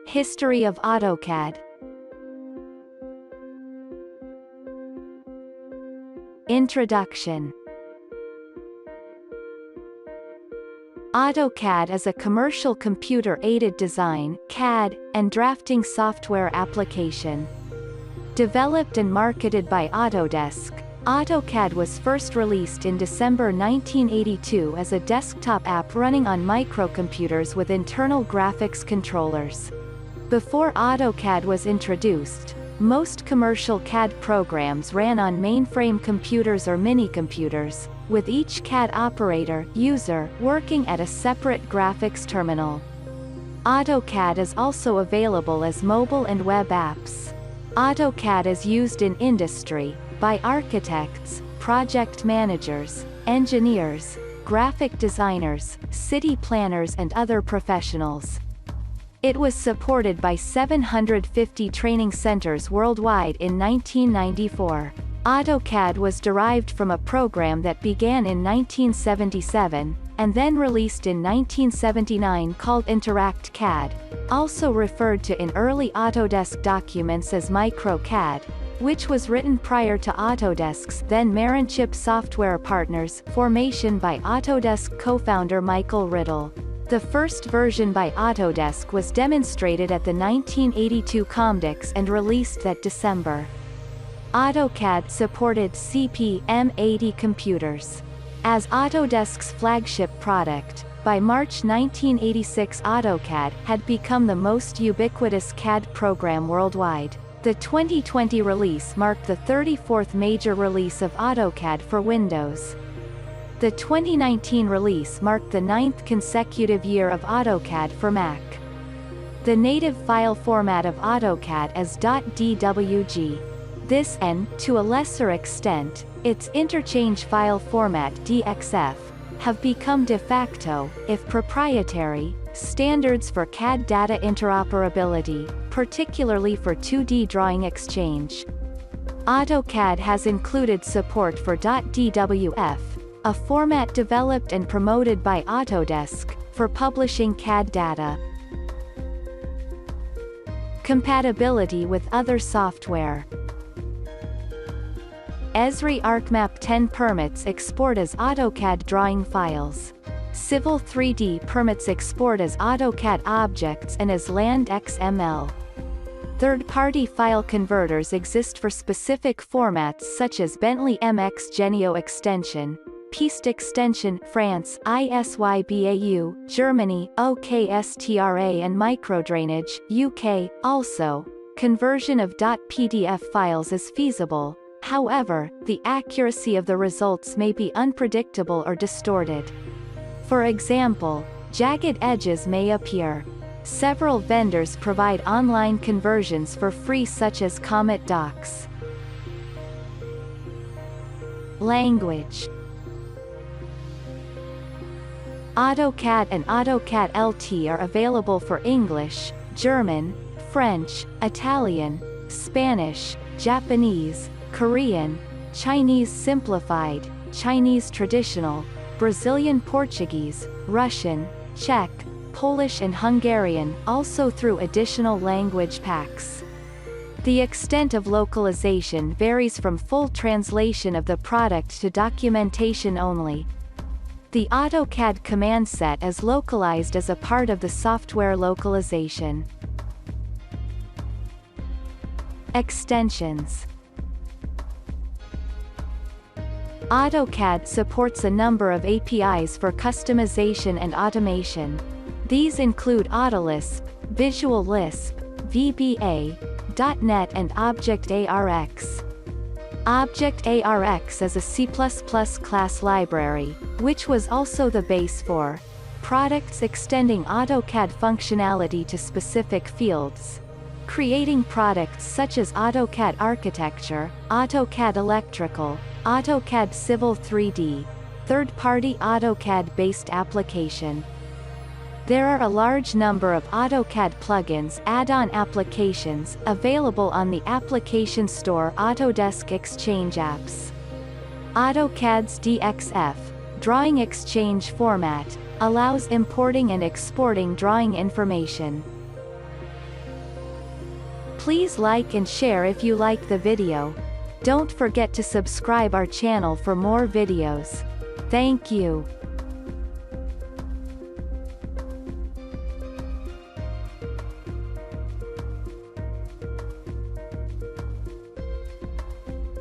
History of AutoCAD. Introduction. AutoCAD is a commercial computer-aided design, CAD, and drafting software application. Developed and marketed by Autodesk, AutoCAD was first released in December 1982 as a desktop app running on microcomputers with internal graphics controllers. Before AutoCAD was introduced, most commercial CAD programs ran on mainframe computers or mini-computers, with each CAD operator user working at a separate graphics terminal. AutoCAD is also available as mobile and web apps. AutoCAD is used in industry by architects, project managers, engineers, graphic designers, city planners and other professionals. It was supported by 750 training centers worldwide in 1994. AutoCAD was derived from a program that began in 1977, and then released in 1979 called InteractCAD, also referred to in early Autodesk documents as MicroCAD, which was written prior to Autodesk's then Marinchip Software Partners formation by Autodesk co-founder Michael Riddle. The first version by Autodesk was demonstrated at the 1982 Comdex and released that December. AutoCAD supported CP/M80 computers. As Autodesk's flagship product, by March 1986 AutoCAD had become the most ubiquitous CAD program worldwide. The 2020 release marked the 34th major release of AutoCAD for Windows. The 2019 release marked the 9th consecutive year of AutoCAD for Mac. The native file format of AutoCAD is .dwg. This and, to a lesser extent, its interchange file format DXF, have become de facto, if proprietary, standards for CAD data interoperability, particularly for 2D drawing exchange. AutoCAD has included support for .dwf, a format developed and promoted by Autodesk, for publishing CAD data. Compatibility with other software. Esri ArcMap 10 permits export as AutoCAD drawing files. Civil 3D permits export as AutoCAD objects and as land XML. Third-party file converters exist for specific formats such as Bentley MX Genio extension, Piste extension France, ISYBAU, Germany, OKSTRA and microdrainage, UK, also. Conversion of .pdf files is feasible. However, the accuracy of the results may be unpredictable or distorted. For example, jagged edges may appear. Several vendors provide online conversions for free such as Comet Docs. Language. AutoCAD and AutoCAD LT are available for English, German, French, Italian, Spanish, Japanese, Korean, Chinese Simplified, Chinese Traditional, Brazilian Portuguese, Russian, Czech, Polish and Hungarian, also through additional language packs. The extent of localization varies from full translation of the product to documentation only. The AutoCAD command set is localized as a part of the software localization. Extensions. AutoCAD supports a number of APIs for customization and automation. These include Autolisp, Visual Lisp, VBA, .NET and ObjectArx. ObjectArx is a C++ class library, which was also the base for products extending AutoCAD functionality to specific fields, creating products such as AutoCAD Architecture, AutoCAD Electrical, AutoCAD Civil 3D, third-party AutoCAD-based application. There are a large number of AutoCAD plugins add-on applications available on the application store Autodesk Exchange Apps. AutoCAD's DXF, Drawing Exchange format, allows importing and exporting drawing information. Please like and share if you like the video. Don't forget to subscribe our channel for more videos. Thank you.